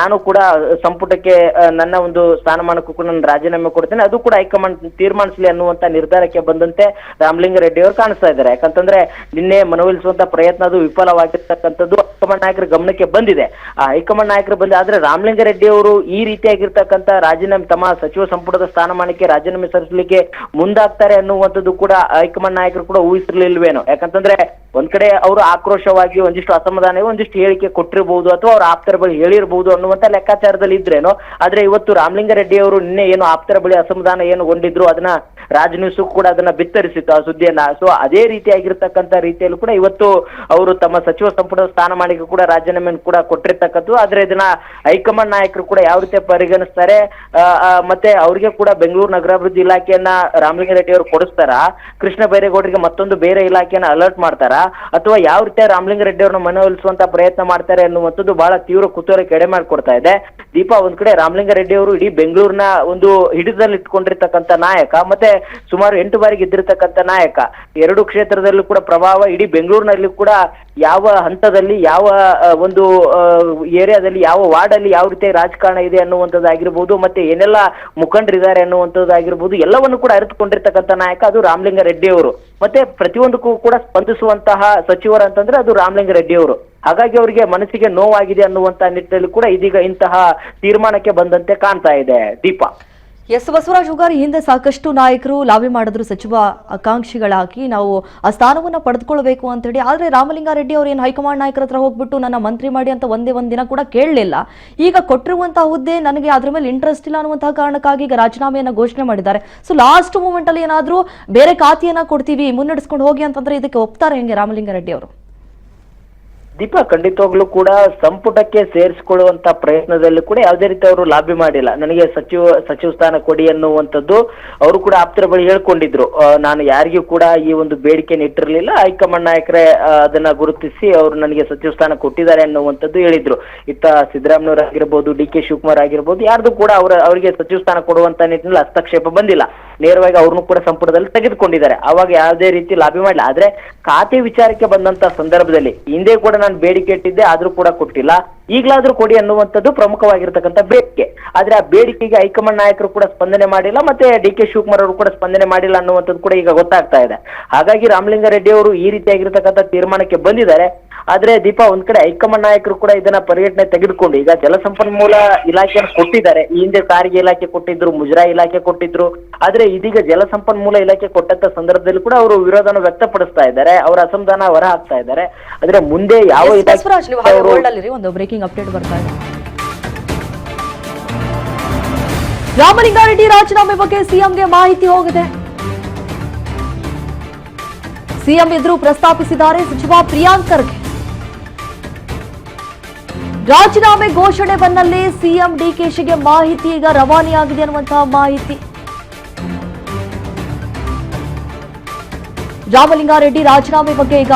ನಾನು ಕೂಡ ಸಂಪುಟಕ್ಕೆ ನನ್ನ ಒಂದು ಸ್ಥಾನಮಾನಕ್ಕೂ ಕೂಡ ನಾನು ರಾಜೀನಾಮೆ ಕೊಡ್ತೇನೆ, ಅದು ಕೂಡ ಹೈಕಮಾಂಡ್ ತೀರ್ಮಾನಿಸಲಿ ಅನ್ನುವಂತ ನಿರ್ಧಾರಕ್ಕೆ ಬಂದಂತೆ ರಾಮಲಿಂಗಾರೆಡ್ಡಿ ಅವರು ಕಾಣಿಸ್ತಾ ಇದ್ದಾರೆ. ಯಾಕಂತಂದ್ರೆ ನಿನ್ನೆ ಮನವೊಲಿಸುವಂತ ಪ್ರಯತ್ನ ಅದು ವಿಫಲವಾಗಿರ್ತಕ್ಕಂಥದ್ದು ಹೈಕಮಾಂಡ್ ನಾಯಕರ ಗಮನಕ್ಕೆ ಬಂದಿದೆ. ಆ ಹೈಕಮಾಂಡ್ ನಾಯಕರು ಬಂದ ಆದ್ರೆ ರಾಮಲಿಂಗಾರೆಡ್ಡಿ ಅವರು ಈ ರೀತಿಯಾಗಿರ್ತಕ್ಕಂಥ ರಾಜೀನಾಮೆ ತಮ್ಮ ಸಚಿವ ಸಂಪುಟದ ಸ್ಥಾನಮಾನಕ್ಕೆ ರಾಜೀನಾಮೆ ಸಲ್ಲಿಸಲಿಕ್ಕೆ ಮುಂದಾಗ್ತಾರೆ ಅನ್ನುವಂಥದ್ದು ಕೂಡ ಹೈಕಮಾಂಡ್ ನಾಯಕರು ಕೂಡ ಊಹಿಸಿರ್ಲಿಲ್ವೇನೋ. ಯಾಕಂತಂದ್ರೆ ಒಂದ್ ಕಡೆ ಅವರು ಆಕ್ರೋಶವಾಗಿ ಒಂದಿಷ್ಟು ಅಸಮಾಧಾನ ಒಂದಿಷ್ಟು ಹೇಳಿಕೆ ಕೊಟ್ಟಿರಬಹುದು ಅಥವಾ ಅವ್ರ ಆಪ್ತರ ಬಳಿ ಹೇಳಿರಬಹುದು ಅನ್ನುವಂತ ಲೆಕ್ಕಾಚಾರದಲ್ಲಿ ಇದ್ರೇನೋ. ಆದ್ರೆ ಇವತ್ತು ರಾಮಲಿಂಗಾರೆಡ್ಡಿ ಅವರು ನಿನ್ನೆ ಏನು ಆಪ್ತರ ಬಳಿ ಅಸಮಾಧಾನ ಏನು ಗೊಂಡಿದ್ರು ಅದನ್ನ ರಾಜ್ ನ್ಯೂಸ್ ಕೂಡ ಅದನ್ನ ಬಿತ್ತರಿಸಿತ್ತು ಆ ಸುದ್ದಿಯನ್ನ. ಸೊ ಅದೇ ರೀತಿಯಾಗಿರ್ತಕ್ಕಂಥ ರೀತಿಯಲ್ಲೂ ಕೂಡ ಇವತ್ತು ಅವರು ತಮ್ಮ ಸಚಿವ ಸಂಪುಟದ ಸ್ಥಾನಮಾನಕ್ಕೆ ಕೂಡ ರಾಜೀನಾಮೆಯನ್ನು ಕೂಡ ಕೊಟ್ಟಿರ್ತಕ್ಕಂಥದ್ದು. ಆದ್ರೆ ಇದನ್ನ ಹೈಕಮಾಂಡ್ ನಾಯಕರು ಕೂಡ ಯಾವ ರೀತಿ ಪರಿಗಣಿಸ್ತಾರೆ ಮತ್ತೆ ಅವ್ರಿಗೆ ಕೂಡ ಬೆಂಗಳೂರು ನಗರಾಭಿವೃದ್ಧಿ ಇಲಾಖೆಯನ್ನ ರಾಮಲಿಂಗಾರೆಡ್ಡಿ ಅವರು ಕೊಡಿಸ್ತಾರ, ಕೃಷ್ಣ ಬೈರೇಗೌಡರಿಗೆ ಮತ್ತೊಂದು ಬೇರೆ ಇಲಾಖೆಯನ್ನ ಅಲರ್ಟ್ ಮಾಡ್ತಾರ, ಅಥವಾ ಯಾವ ರೀತಿ ರಾಮಲಿಂಗಾರೆಡ್ಡಿ ಅವ್ರನ್ನ ಮನವೊಲಿಸುವಂತ ಪ್ರಯತ್ನ ಮಾಡ್ತಾರೆ ಅನ್ನುವಂಥದ್ದು ಬಹಳ ತೀವ್ರ ಕುತೂಹಲಕ್ಕೆ ಎಡೆ ಮಾಡಿಕೊಡ್ತಾ ಇದೆ. ದೀಪಾ, ಒಂದ್ ಕಡೆ ರಾಮಲಿಂಗಾರೆಡ್ಡಿ ಅವರು ಇಡೀ ಬೆಂಗಳೂರಿನ ಒಂದು ಹಿಡಿತದಲ್ಲಿ ಇಟ್ಕೊಂಡಿರ್ತಕ್ಕಂಥ ನಾಯಕ, ಮತ್ತೆ ಸುಮಾರು 8 ಬಾರಿ ಗೆದ್ದಿರ್ತಕ್ಕಂಥ ನಾಯಕ, 2 ಕ್ಷೇತ್ರದಲ್ಲೂ ಕೂಡ ಪ್ರಭಾವ, ಇಡೀ ಬೆಂಗಳೂರಿನಲ್ಲಿ ಕೂಡ ಯಾವ ಹಂತದಲ್ಲಿ ಯಾವ ಒಂದು ಏರಿಯಾದಲ್ಲಿ ಯಾವ ವಾರ್ಡ್ ಅಲ್ಲಿ ಯಾವ ರೀತಿ ರಾಜಕಾರಣ ಇದೆ ಅನ್ನುವಂಥದ್ದಾಗಿರ್ಬೋದು, ಮತ್ತೆ ಏನೆಲ್ಲ ಮುಖಂಡರಿದ್ದಾರೆ ಅನ್ನುವಂಥದ್ದಾಗಿರ್ಬೋದು, ಎಲ್ಲವನ್ನು ಕೂಡ ಅರಿತುಕೊಂಡಿರ್ತಕ್ಕಂಥ ನಾಯಕ ಅದು ರಾಮಲಿಂಗಾರೆಡ್ಡಿ ಅವರು. ಮತ್ತೆ ಪ್ರತಿಯೊಂದಕ್ಕೂ ಕೂಡ ಸ್ಪಂದಿಸುವಂತಹ ಸಚಿವರು ಅಂತಂದ್ರೆ ಅದು ರಾಮಲಿಂಗಾರೆಡ್ಡಿ ಅವರು. ಹಾಗಾಗಿ ಅವರಿಗೆ ಮನಸ್ಸಿಗೆ ನೋವಾಗಿದೆ ಅನ್ನುವಂತ ನಿಟ್ಟಿನಲ್ಲಿ ಕೂಡ ಇದೀಗ ಇಂತಹ ತೀರ್ಮಾನಕ್ಕೆ ಬಂದಂತೆ ಕಾಣ್ತಾ ಇದೆ. ದೀಪಾ. ಎಸ್ ಬಸವರಾಜ್ ಹುಗಾರ್, ಹಿಂದೆ ಸಾಕಷ್ಟು ನಾಯಕರು ಲಾಬಿ ಮಾಡಿದ್ರು ಸಚಿವ ಆಕಾಂಕ್ಷಿಗಳಾಗಿ ನಾವು ಆ ಸ್ಥಾನವನ್ನ ಪಡೆದುಕೊಳ್ಬೇಕು ಅಂತ ಹೇಳಿ. ಆದ್ರೆ ರಾಮಲಿಂಗಾರೆಡ್ಡಿ ಅವರು ಏನು ಹೈಕಮಾಂಡ್ ನಾಯಕರ ಹತ್ರ ಹೋಗ್ಬಿಟ್ಟು ನನ್ನ ಮಂತ್ರಿ ಮಾಡಿ ಅಂತ ಒಂದೇ ದಿನ ಕೂಡ ಕೇಳಲಿಲ್ಲ. ಈಗ ಕೊಟ್ಟಿರುವಂತಹ ಹುದ್ದೆ ನನಗೆ ಅದ್ರ ಮೇಲೆ ಇಂಟ್ರೆಸ್ಟ್ ಇಲ್ಲ ಅನ್ನುವಂತಹ ಕಾರಣಕ್ಕಾಗಿ ಈಗ ರಾಜೀನಾಮೆಯನ್ನ ಘೋಷಣೆ ಮಾಡಿದ್ದಾರೆ. ಸೊ ಲಾಸ್ಟ್ ಮೂಮೆಂಟ್ ಅಲ್ಲಿ ಏನಾದ್ರೂ ಬೇರೆ ಖಾತೆಯನ್ನ ಕೊಡ್ತೀವಿ ಮುನ್ನಡೆಸ್ಕೊಂಡು ಹೋಗಿ ಅಂತಂದ್ರೆ ಇದಕ್ಕೆ ಒಪ್ತಾರೆ ಹೆಂಗೆ ರಾಮಲಿಂಗಾರೆಡ್ಡಿ ಅವರು? ದೀಪಾ, ಖಂಡಿತವಾಗ್ಲೂ ಕೂಡ ಸಂಪುಟಕ್ಕೆ ಸೇರಿಸಿಕೊಳ್ಳುವಂತ ಪ್ರಯತ್ನದಲ್ಲಿ ಕೂಡ ಯಾವುದೇ ರೀತಿ ಅವರು ಲಾಬಿ ಮಾಡಿಲ್ಲ. ನನಗೆ ಸಚಿವ ಸ್ಥಾನ ಕೊಡಿ ಅನ್ನುವಂಥದ್ದು ಅವರು ಕೂಡ ಆಪ್ತರ ಬಳಿ ಹೇಳ್ಕೊಂಡಿದ್ರು. ನಾನು ಯಾರಿಗೂ ಕೂಡ ಈ ಒಂದು ಬೇಡಿಕೆಯನ್ನು ಇಟ್ಟಿರಲಿಲ್ಲ, ಹೈಕಮಾಂಡ್ ನಾಯಕರೇ ಅದನ್ನ ಗುರುತಿಸಿ ಅವರು ನನಗೆ ಸಚಿವ ಸ್ಥಾನ ಕೊಟ್ಟಿದ್ದಾರೆ ಅನ್ನುವಂಥದ್ದು ಹೇಳಿದ್ರು. ಇತ್ತ ಸಿದ್ದರಾಮಯ್ಯ ಆಗಿರ್ಬೋದು, ಡಿ.ಕೆ. ಶಿವಕುಮಾರ್ ಆಗಿರ್ಬೋದು, ಯಾರ್ದು ಕೂಡ ಅವರಿಗೆ ಸಚಿವ ಸ್ಥಾನ ಕೊಡುವಂತ ನಿಟ್ಟಿನಲ್ಲಿ ಹಸ್ತಕ್ಷೇಪ ಬಂದಿಲ್ಲ. ನೇರವಾಗಿ ಅವ್ರನ್ನು ಕೂಡ ಸಂಪುಟದಲ್ಲಿ ತೆಗೆದುಕೊಂಡಿದ್ದಾರೆ. ಅವಾಗ ಯಾವುದೇ ರೀತಿ ಲಾಬಿ ಮಾಡಿಲ್ಲ. ಆದ್ರೆ ಖಾತೆ ವಿಚಾರಕ್ಕೆ ಬಂದಂತ ಸಂದರ್ಭದಲ್ಲಿ ಹಿಂದೆ ಕೂಡ ನಾನು ಬೇಡಿಕೆ ಇಟ್ಟಿದ್ದೆ, ಆದ್ರೂ ಕೂಡ ಕೊಟ್ಟಿಲ್ಲ, ಈಗಲಾದ್ರೂ ಕೊಡಿ ಅನ್ನುವಂಥದ್ದು ಪ್ರಮುಖವಾಗಿರ್ತಕ್ಕಂಥ ಬೇಡಿಕೆ. ಆದ್ರೆ ಆ ಬೇಡಿಕೆಗೆ ಹೈಕಮಾಂಡ್ ನಾಯಕರು ಕೂಡ ಸ್ಪಂದನೆ ಮಾಡಿಲ್ಲ, ಮತ್ತೆ ಡಿ.ಕೆ. ಶಿವಕುಮಾರ್ ಅವರು ಕೂಡ ಸ್ಪಂದನೆ ಮಾಡಿಲ್ಲ ಅನ್ನುವಂಥದ್ದು ಕೂಡ ಈಗ ಗೊತ್ತಾಗ್ತಾ ಇದೆ. ಹಾಗಾಗಿ ರಾಮಲಿಂಗಾರೆಡ್ಡಿ ಅವರು ಈ ರೀತಿಯಾಗಿರ್ತಕ್ಕಂಥ ತೀರ್ಮಾನಕ್ಕೆ ಬಂದಿದ್ದಾರೆ. ಆದ್ರೆ ದೀಪಾ, ಒಂದ್ ಕಡೆ ಹೈಕಮಾಂಡ್ ನಾಯಕರು ಕೂಡ ಇದನ್ನ ಪರಿಗಣನೆ ತೆಗೆದುಕೊಂಡು ಈಗ ಜಲಸಂಪನ್ಮೂಲ ಇಲಾಖೆಯನ್ನು ಕೊಟ್ಟಿದ್ದಾರೆ. ಈ ಹಿಂದೆ ಸಾರಿಗೆ ಇಲಾಖೆ ಕೊಟ್ಟಿದ್ರು, ಮುಜರಾಯಿ ಇಲಾಖೆ ಕೊಟ್ಟಿದ್ರು. ಆದ್ರೆ ಇದೀಗ ಜಲಸಂಪನ್ಮೂಲ ಇಲಾಖೆ ಕೊಟ್ಟಂತ ಸಂದರ್ಭದಲ್ಲಿ ಕೂಡ ಅವರು ವಿರೋಧನ ವ್ಯಕ್ತಪಡಿಸ್ತಾ ಇದ್ದಾರೆ, ಅವರ ಅಸಮಾಧಾನ ಹೊರ ಹಾಕ್ತಾ ಇದ್ದಾರೆ. ಆದ್ರೆ ಮುಂದೆ ಯಾವ ಒಂದು ಬ್ರೇಕಿಂಗ್ ಅಪ್ಡೇಟ್ ಬರ್ತಾ ಇದೆ. ರಾಮಲಿಂಗಾರೆಡ್ಡಿ ರಾಜೀನಾಮೆ ಬಗ್ಗೆ ಸಿಎಂಗೆ ಮಾಹಿತಿ ಹೋಗಿದೆ. ಸಿಎಂ ಎದುರು ಪ್ರಸ್ತಾಪಿಸಿದ್ದಾರೆ ಸಚಿವ ಪ್ರಿಯಾಂಕ್ ಖರ್ಗೆ. ರಾಜೀನಾಮೆ ಘೋಷಣೆ ಬೆನ್ನಲ್ಲೇ ಸಿಎಂ ಡಿಕೆಶಿಗೆ ಮಾಹಿತಿ ಈಗ ರವಾನೆಯಾಗಿದೆ ಅನ್ನುವಂತಹ ಮಾಹಿತಿ. ರಾಮಲಿಂಗಾರೆಡ್ಡಿ ರಾಜೀನಾಮೆ ಬಗ್ಗೆ ಈಗ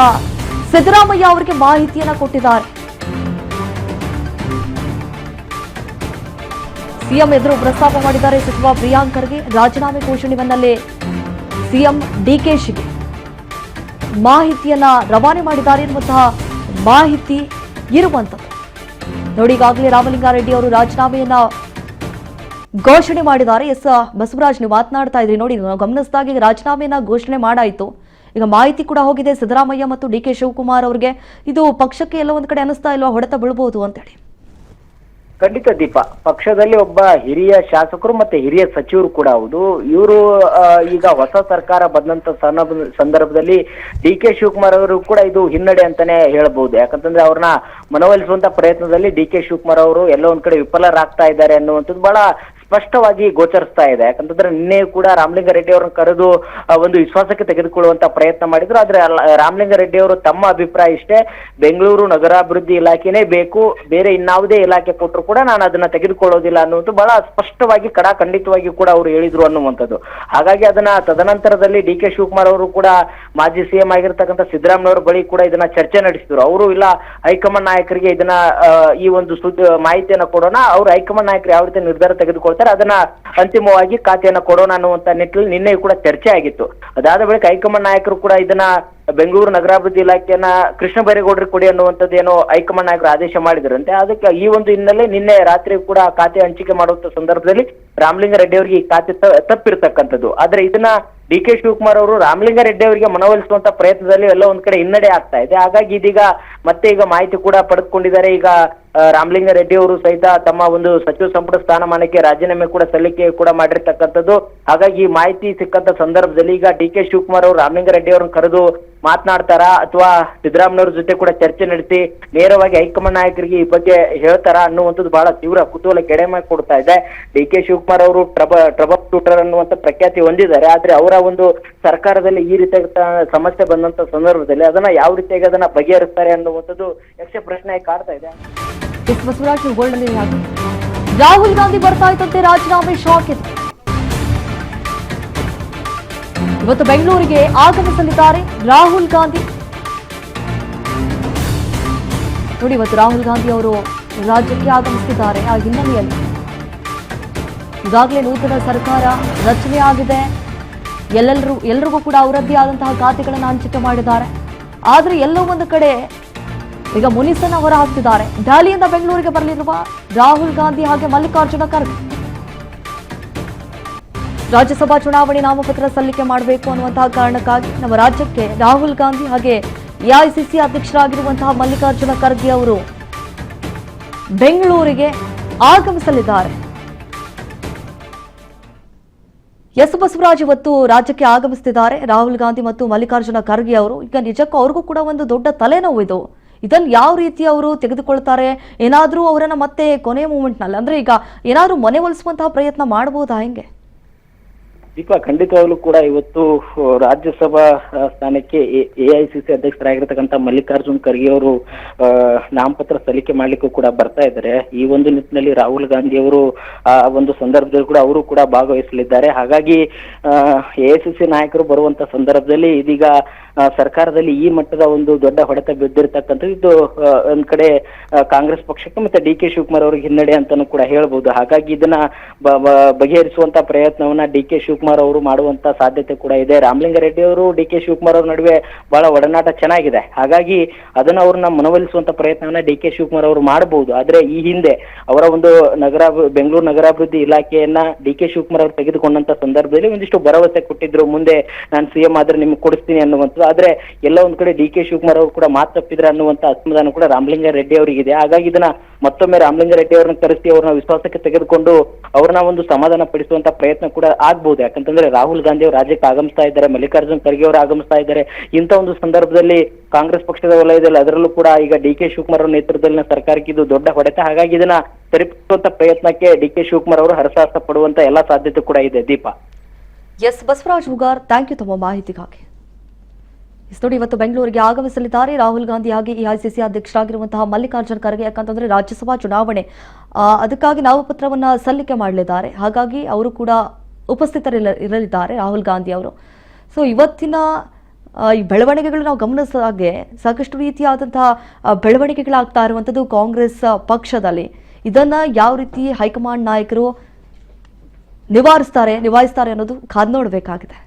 ಸಿದ್ದರಾಮಯ್ಯ ಅವರಿಗೆ ಮಾಹಿತಿಯನ್ನ ಕೊಟ್ಟಿದ್ದಾರೆ. ಸಿಎಂ ಎದುರು ಪ್ರಸ್ತಾಪ ಮಾಡಿದ್ದಾರೆ ಸಚಿವ ಪ್ರಿಯಾಂಕ್ ಖರ್ಗೆ. ರಾಜೀನಾಮೆ ಘೋಷಣೆ ಬೆನ್ನಲ್ಲೇ ಸಿಎಂ ಡಿಕೆಶಿಗೆ ಮಾಹಿತಿಯನ್ನ ರವಾನೆ ಮಾಡಿದ್ದಾರೆ ಎನ್ನುವಂತಹ ಮಾಹಿತಿ ಇರುವಂತದ್ದು. ನೋಡಿ, ಈಗಾಗಲೇ ರಾಮಲಿಂಗಾರೆಡ್ಡಿ ಅವರು ರಾಜೀನಾಮೆಯನ್ನ ಘೋಷಣೆ ಮಾಡಿದ್ದಾರೆ. ಎಸ್ ಬಸವರಾಜ್, ನೀವು ಮಾತನಾಡ್ತಾ ಇದ್ರಿ ನೋಡಿ, ನಾವು ಗಮನಿಸಿದಾಗ ರಾಜೀನಾಮೆಯನ್ನ ಘೋಷಣೆ ಮಾಡಾಯಿತು. ಈಗ ಮಾಹಿತಿ ಕೂಡ ಹೋಗಿದೆ ಸಿದ್ದರಾಮಯ್ಯ ಮತ್ತು ಡಿ.ಕೆ. ಶಿವಕುಮಾರ್ ಅವರಿಗೆ. ಇದು ಪಕ್ಷಕ್ಕೆ ಎಲ್ಲ ಒಂದ್ ಕಡೆ ಅನಿಸ್ತಾ ಇಲ್ವಾ ಹೊಡೆತ ಬೀಳಬಹುದು ಅಂತೇಳಿ? ಖಂಡಿತ ದೀಪಾ, ಪಕ್ಷದಲ್ಲಿ ಒಬ್ಬ ಹಿರಿಯ ಶಾಸಕರು ಮತ್ತೆ ಹಿರಿಯ ಸಚಿವರು ಕೂಡ ಹೌದು. ಇವರು ಈಗ ಹೊಸ ಸರ್ಕಾರ ಬಂದಂತ ಸಂದರ್ಭದಲ್ಲಿ ಡಿ.ಕೆ. ಶಿವಕುಮಾರ್ ಅವರು ಕೂಡ ಇದು ಹಿನ್ನಡೆ ಅಂತಾನೆ ಹೇಳ್ಬಹುದು. ಯಾಕಂತಂದ್ರೆ ಅವ್ರನ್ನ ಮನವೊಲಿಸುವಂತ ಪ್ರಯತ್ನದಲ್ಲಿ ಡಿ.ಕೆ. ಶಿವಕುಮಾರ್ ಅವರು ಎಲ್ಲ ಒಂದ್ ಕಡೆ ವಿಫಲರಾಗ್ತಾ ಇದ್ದಾರೆ ಅನ್ನುವಂಥದ್ದು ಬಹಳ ಸ್ಪಷ್ಟವಾಗಿ ಗೋಚರಿಸ್ತಾ ಇದೆ. ಯಾಕಂತಂದ್ರೆ ನಿನ್ನೆ ಕೂಡ ರಾಮಲಿಂಗಾರೆಡ್ಡಿ ಅವರನ್ನು ಕರೆದು ಒಂದು ವಿಶ್ವಾಸಕ್ಕೆ ತೆಗೆದುಕೊಳ್ಳುವಂತ ಪ್ರಯತ್ನ ಮಾಡಿದ್ರು. ಆದ್ರೆ ರಾಮಲಿಂಗಾರೆಡ್ಡಿ ಅವರು ತಮ್ಮ ಅಭಿಪ್ರಾಯ ಇಷ್ಟೇ, ಬೆಂಗಳೂರು ನಗರಾಭಿವೃದ್ಧಿ ಇಲಾಖೆನೇ ಬೇಕು, ಬೇರೆ ಇನ್ನಾವುದೇ ಇಲಾಖೆ ಕೊಟ್ಟರು ಕೂಡ ನಾನು ಅದನ್ನ ತೆಗೆದುಕೊಳ್ಳೋದಿಲ್ಲ ಅನ್ನುವುದು ಬಹಳ ಸ್ಪಷ್ಟವಾಗಿ ಖಂಡಿತವಾಗಿ ಕೂಡ ಅವರು ಹೇಳಿದ್ರು ಅನ್ನುವಂಥದ್ದು. ಹಾಗಾಗಿ ಅದನ್ನ ತದನಂತರದಲ್ಲಿ ಡಿ ಕೆ ಶಿವಕುಮಾರ್ ಅವರು ಕೂಡ ಮಾಜಿ ಸಿಎಂ ಆಗಿರ್ತಕ್ಕಂಥ ಸಿದ್ದರಾಮಯ್ಯನವರ ಬಳಿ ಕೂಡ ಇದನ್ನ ಚರ್ಚೆ ನಡೆಸಿದ್ರು. ಅವರು ಇಲ್ಲ ಹೈಕಮಾಂಡ್ ನಾಯಕರಿಗೆ ಇದನ್ನ ಈ ಒಂದು ಮಾಹಿತಿಯನ್ನ ಕೊಡೋಣ, ಅವ್ರು ಹೈಕಮಾಂಡ್ ನಾಯಕರು ಯಾವ ರೀತಿ ನಿರ್ಧಾರ ತೆಗೆದುಕೊಳ್ತಾರೆ ಅದನ್ನ ಅಂತಿಮವಾಗಿ ಖಾತೆಯನ್ನ ಕೊಡೋಣ ಅನ್ನುವಂತ ನಿಟ್ಟಿನಲ್ಲಿ ನಿನ್ನೆ ಕೂಡ ಚರ್ಚೆ ಆಗಿತ್ತು. ಅದಾದ ಬಳಿಕ ಹೈಕಮಾಂಡ್ ನಾಯಕರು ಕೂಡ ಇದನ್ನ ಬೆಂಗಳೂರು ನಗರಾಭಿವೃದ್ಧಿ ಇಲಾಖೆಯನ್ನ ಕೃಷ್ಣ ಬೈರೇಗೌಡರಿಗೆ ಕೊಡಿ ಅನ್ನುವಂಥದ್ದು ಏನೋ ಹೈಕಮಾಂಡ್ ನಾಯಕರು ಆದೇಶ ಮಾಡಿದ್ರಂತೆ. ಅದಕ್ಕೆ ಈ ಒಂದು ಹಿನ್ನೆಲೆ ನಿನ್ನೆ ರಾತ್ರಿ ಕೂಡ ಖಾತೆ ಹಂಚಿಕೆ ಮಾಡುವಂತ ಸಂದರ್ಭದಲ್ಲಿ ರಾಮಲಿಂಗಾರೆಡ್ಡಿ ಅವರಿಗೆ ಈ ಖಾತೆ ತಪ್ಪಿರ್ತಕ್ಕಂಥದ್ದು. ಆದ್ರೆ ಇದನ್ನ ಡಿ ಕೆ ಶಿವಕುಮಾರ್ ಅವರು ರಾಮಲಿಂಗಾರೆಡ್ಡಿ ಅವರಿಗೆ ಮನವೊಲಿಸುವಂತ ಪ್ರಯತ್ನದಲ್ಲಿ ಎಲ್ಲ ಒಂದ್ ಕಡೆ ಹಿನ್ನಡೆ ಆಗ್ತಾ ಇದೆ. ಹಾಗಾಗಿ ಇದೀಗ ಮತ್ತೆ ಈಗ ಮಾಹಿತಿ ಕೂಡ ಪಡೆದುಕೊಂಡಿದ್ದಾರೆ. ಈಗ ರಾಮಲಿಂಗಾರೆಡ್ಡಿ ಅವರು ಸಹಿತ ತಮ್ಮ ಒಂದು ಸಚಿವ ಸಂಪುಟ ಸ್ಥಾನಮಾನಕ್ಕೆ ರಾಜೀನಾಮೆ ಕೂಡ ಸಲ್ಲಿಕೆ ಕೂಡ ಮಾಡಿರ್ತಕ್ಕಂಥದ್ದು. ಹಾಗಾಗಿ ಈ ಮಾಹಿತಿ ಸಿಕ್ಕಂತ ಸಂದರ್ಭದಲ್ಲಿ ಈಗ ಡಿ ಕೆ ಶಿವಕುಮಾರ್ ಅವರು ರಾಮಲಿಂಗಾರೆಡ್ಡಿ ಅವರನ್ನು ಕರೆದು ಮಾತನಾಡ್ತಾರಾ ಅಥವಾ ಸಿದ್ದರಾಮಯ್ಯವ್ರ ಜೊತೆ ಕೂಡ ಚರ್ಚೆ ನಡೆಸಿ ನೇರವಾಗಿ ಹೈಕಮಾಂಡ್ ನಾಯಕರಿಗೆ ಈ ಬಗ್ಗೆ ಹೇಳ್ತಾರಾ ಅನ್ನುವಂಥದ್ದು ಬಹಳ ತೀವ್ರ ಕುತೂಹಲ ಕೆಡೆಮಾಗಿ ಕೊಡ್ತಾ ಇದೆ. ಡಿ ಕೆ ಶಿವಕುಮಾರ್ ಅವರು ಟ್ರಬಲ್ ಶೂಟರ್ ಅನ್ನುವಂತ ಪ್ರಖ್ಯಾತಿ ಹೊಂದಿದ್ದಾರೆ. ಆದ್ರೆ ಅವರ ಒಂದು ಸರ್ಕಾರದಲ್ಲಿ ಈ ರೀತಿಯ ಸಮಸ್ಯೆ ಬಂದಂತ ಸಂದರ್ಭದಲ್ಲಿ ಅದನ್ನ ಯಾವ ರೀತಿಯಾಗಿ ಅದನ್ನ ಬಗೆಹರಿಸ್ತಾರೆ ಅನ್ನುವಂಥದ್ದು ಯಕ್ಷ ಪ್ರಶ್ನೆಯಾಗಿ ಕಾಡ್ತಾ ಇದೆ. ಬಸವರಾಜ್ ರಾಹುಲ್ ಗಾಂಧಿ ಬರ್ತಾ ಇದ್ದಂತೆ ರಾಜೀನಾಮೆ ಶಾಕ್ ಇದೆ. ಇವತ್ತು ಬೆಂಗಳೂರಿಗೆ ಆಗಮಿಸಲಿದ್ದಾರೆ ರಾಹುಲ್ ಗಾಂಧಿ. ನೋಡಿ, ಇವತ್ತು ರಾಹುಲ್ ಗಾಂಧಿ ಅವರು ರಾಜ್ಯಕ್ಕೆ ಆಗಮಿಸಿದ್ದಾರೆ. ಆ ಹಿನ್ನೆಲೆಯಲ್ಲಿ ಈಗಾಗಲೇ ನೂತನ ಸರ್ಕಾರ ರಚನೆ ಆಗಿದೆ. ಎಲ್ಲರಿಗೂ ಕೂಡ ಅವರದ್ದೇ ಆದಂತಹ ಖಾತೆಗಳನ್ನು ಹಂಚಿಕೆ ಮಾಡಿದ್ದಾರೆ. ಆದರೆ ಎಲ್ಲೋ ಒಂದು ಕಡೆ ಈಗ ಮುನಿಸನ್ನ ಹೊರ ಹಾಕ್ತಿದ್ದಾರೆ. ದೆಹಲಿಯಿಂದ ಬೆಂಗಳೂರಿಗೆ ಬರಲಿರುವ ರಾಹುಲ್ ಗಾಂಧಿ ಹಾಗೆ ಮಲ್ಲಿಕಾರ್ಜುನ ಖರ್ಗೆ ರಾಜ್ಯಸಭಾ ಚುನಾವಣೆ ನಾಮಪತ್ರ ಸಲ್ಲಿಕೆ ಮಾಡಬೇಕು ಅನ್ನುವಂತಹ ಕಾರಣಕ್ಕಾಗಿ ನಮ್ಮ ರಾಜ್ಯಕ್ಕೆ ರಾಹುಲ್ ಗಾಂಧಿ ಹಾಗೆ ಎಐಸಿಸಿ ಅಧ್ಯಕ್ಷರಾಗಿರುವಂತಹ ಮಲ್ಲಿಕಾರ್ಜುನ ಖರ್ಗೆ ಅವರು ಬೆಂಗಳೂರಿಗೆ ಆಗಮಿಸಲಿದ್ದಾರೆ. ಎಸ್ ಬಸವರಾಜ್ ಇವತ್ತು ರಾಜ್ಯಕ್ಕೆ ಆಗಮಿಸುತ್ತಿದ್ದಾರೆ ರಾಹುಲ್ ಗಾಂಧಿ ಮತ್ತು ಮಲ್ಲಿಕಾರ್ಜುನ ಖರ್ಗೆ ಅವರು. ಈಗ ನಿಜಕ್ಕೂ ಅವ್ರಿಗೂ ಕೂಡ ಒಂದು ದೊಡ್ಡ ತಲೆನೋವು ಇದು. ಇದನ್ನು ಯಾವ ರೀತಿ ಅವರು ತೆಗೆದುಕೊಳ್ತಾರೆ? ಏನಾದರೂ ಅವರನ್ನ ಮತ್ತೆ ಕೊನೆ ಮೂಮೆಂಟ್ನಲ್ಲಿ ಅಂದ್ರೆ ಈಗ ಏನಾದರೂ ಮನೆವೊಲಿಸುವಂತಹ ಪ್ರಯತ್ನ ಮಾಡಬಹುದಾ? ಹೆಂಗೆ ದೀಪಾ, ಖಂಡಿತವಾಗ್ಲೂ ಕೂಡ ಇವತ್ತು ರಾಜ್ಯಸಭಾ ಸ್ಥಾನಕ್ಕೆ ಎಐಸಿಸಿ ಅಧ್ಯಕ್ಷರಾಗಿರ್ತಕ್ಕಂಥ ಮಲ್ಲಿಕಾರ್ಜುನ್ ಖರ್ಗೆ ಅವರು ನಾಮಪತ್ರ ಸಲ್ಲಿಕೆ ಮಾಡ್ಲಿಕ್ಕೂ ಕೂಡ ಬರ್ತಾ ಇದ್ದಾರೆ. ಈ ಒಂದು ನಿಟ್ಟಿನಲ್ಲಿ ರಾಹುಲ್ ಗಾಂಧಿ ಅವರು ಆ ಒಂದು ಸಂದರ್ಭದಲ್ಲಿ ಕೂಡ ಅವರು ಕೂಡ ಭಾಗವಹಿಸಲಿದ್ದಾರೆ. ಹಾಗಾಗಿ ಎಐಸಿಸಿ ನಾಯಕರು ಬರುವಂತ ಸಂದರ್ಭದಲ್ಲಿ ಇದೀಗ ಸರ್ಕಾರದಲ್ಲಿ ಈ ಮಟ್ಟದ ಒಂದು ದೊಡ್ಡ ಹೊಡೆತ ಬಿದ್ದಿರ್ತಕ್ಕಂಥದ್ದು ಇದು ಒಂದ್ ಕಡೆ ಕಾಂಗ್ರೆಸ್ ಪಕ್ಷಕ್ಕೆ ಮತ್ತೆ ಡಿ ಕೆ ಶಿವಕುಮಾರ್ ಅವರಿಗೆ ಹಿನ್ನಡೆ ಅಂತಾನು ಕೂಡ ಹೇಳ್ಬಹುದು. ಹಾಗಾಗಿ ಇದನ್ನ ಬಗೆಹರಿಸುವಂತ ಪ್ರಯತ್ನವನ್ನ ಡಿ ಕೆ ಶಿವಕುಮಾರ್ ಅವರು ಮಾಡುವಂತ ಸಾಧ್ಯತೆ ಕೂಡ ಇದೆ. ರಾಮಲಿಂಗಾರೆಡ್ಡಿ ಅವರು ಡಿ ಕೆ ಶಿವಕುಮಾರ್ ಅವ್ರ ನಡುವೆ ಬಹಳ ಒಡನಾಟ ಚೆನ್ನಾಗಿದೆ. ಹಾಗಾಗಿ ಅದನ್ನ ಅವ್ರನ್ನ ಮನವೊಲಿಸುವಂತ ಪ್ರಯತ್ನವನ್ನ ಡಿ ಕೆ ಶಿವಕುಮಾರ್ ಅವರು ಮಾಡಬಹುದು. ಆದ್ರೆ ಈ ಹಿಂದೆ ಅವರ ಒಂದು ಬೆಂಗಳೂರು ನಗರಾಭಿವೃದ್ಧಿ ಇಲಾಖೆಯನ್ನ ಡಿ ಕೆ ಶಿವಕುಮಾರ್ ಅವರು ತೆಗೆದುಕೊಂಡಂತ ಸಂದರ್ಭದಲ್ಲಿ ಒಂದಿಷ್ಟು ಭರವಸೆ ಕೊಟ್ಟಿದ್ರು, ಮುಂದೆ ನಾನು ಸಿಎಂ ಆದ್ರೆ ನಿಮ್ಗೆ ಕೊಡಿಸ್ತೀನಿ ಅನ್ನುವಂಥದ್ದು. ಆದ್ರೆ ಎಲ್ಲ ಒಂದ್ ಕಡೆ ಡಿ ಕೆ ಶಿವಕುಮಾರ್ ಅವರು ಕೂಡ ಮಾತು ತಪ್ಪಿದ್ರೆ ಅನ್ನುವಂತ ಅಸಮಾಧಾನ ಕೂಡ ರಾಮಲಿಂಗಾರೆಡ್ಡಿ ಅವರಿಗಿದೆ. ಹಾಗಾಗಿ ಇದನ್ನ ಮತ್ತೊಮ್ಮೆ ರಾಮಲಿಂಗಾರೆಡ್ಡಿ ಅವರನ್ನ ಕರೆಸಿ ಅವ್ರನ್ನ ವಿಶ್ವಾಸಕ್ಕೆ ತೆಗೆದುಕೊಂಡು ಅವ್ರನ್ನ ಒಂದು ಸಮಾಧಾನ ಪಡಿಸುವಂತ ಪ್ರಯತ್ನ ಕೂಡ ಆಗ್ಬಹುದು. ಯಾಕಂತಂದ್ರೆ ರಾಹುಲ್ ಗಾಂಧಿ ಅವರು ರಾಜ್ಯಕ್ಕೆ ಆಗಮಿಸ್ತಾ ಇದ್ದಾರೆ, ಮಲ್ಲಿಕಾರ್ಜುನ್ ಖರ್ಗೆ ಅವರು ಆಗಮಿಸ್ತಾ ಇದ್ದಾರೆ. ಇಂಥ ಒಂದು ಸಂದರ್ಭದಲ್ಲಿ ಕಾಂಗ್ರೆಸ್ ಪಕ್ಷದ ವಲಯದಲ್ಲಿ ಅದರಲ್ಲೂ ಕೂಡ ಈಗ ಡಿ ಕೆ ಶಿವಕುಮಾರ್ ಅವರ ನೇತೃತ್ವದಲ್ಲಿನ ಸರ್ಕಾರಕ್ಕೆ ಇದು ದೊಡ್ಡ ಹೊಡೆತ. ಹಾಗಾಗಿ ಇದನ್ನ ಸರಿಪಡಿಸುವಂತ ಪ್ರಯತ್ನಕ್ಕೆ ಡಿ ಕೆ ಶಿವಕುಮಾರ್ ಅವರು ಹರಸಾಹಸ ಪಡುವಂತ ಎಲ್ಲಾ ಸಾಧ್ಯತೆ ಕೂಡ ಇದೆ. Deepa. S Basavaraj Hugar, thank you ತಮ್ಮ ಮಾಹಿತಿಗಾಗಿ. ನೋಡಿ, ಇವತ್ತು ಬೆಂಗಳೂರಿಗೆ ಆಗಮಿಸಲಿದ್ದಾರೆ ರಾಹುಲ್ ಗಾಂಧಿ ಹಾಗೆ ಎಐಸಿಸಿ ಅಧ್ಯಕ್ಷರಾಗಿರುವಂತಹ ಮಲ್ಲಿಕಾರ್ಜುನ ಖರ್ಗೆ. ಯಾಕಂತಂದ್ರೆ ರಾಜ್ಯಸಭಾ ಚುನಾವಣೆ ಅದಕ್ಕಾಗಿ ನಾಮಪತ್ರವನ್ನ ಸಲ್ಲಿಕೆ ಮಾಡಲಿದ್ದಾರೆ. ಹಾಗಾಗಿ ಅವರು ಕೂಡ ಉಪಸ್ಥಿತರಿರಲಿದ್ದಾರೆ ರಾಹುಲ್ ಗಾಂಧಿ ಅವರು. ಸೊ ಇವತ್ತಿನ ಈ ಬೆಳವಣಿಗೆಗಳು ನಾವು ಗಮನಿಸಿದ ಹಾಗೆ ಸಾಕಷ್ಟು ರೀತಿಯಾದಂತಹ ಬೆಳವಣಿಗೆಗಳಾಗ್ತಾ ಇರುವಂಥದ್ದು ಕಾಂಗ್ರೆಸ್ ಪಕ್ಷದಲ್ಲಿ. ಇದನ್ನ ಯಾವ ರೀತಿ ಹೈಕಮಾಂಡ್ ನಾಯಕರು ನಿಭಾಯಿಸ್ತಾರೆ ಅನ್ನೋದು ಕಾದು ನೋಡಬೇಕಾಗಿದೆ.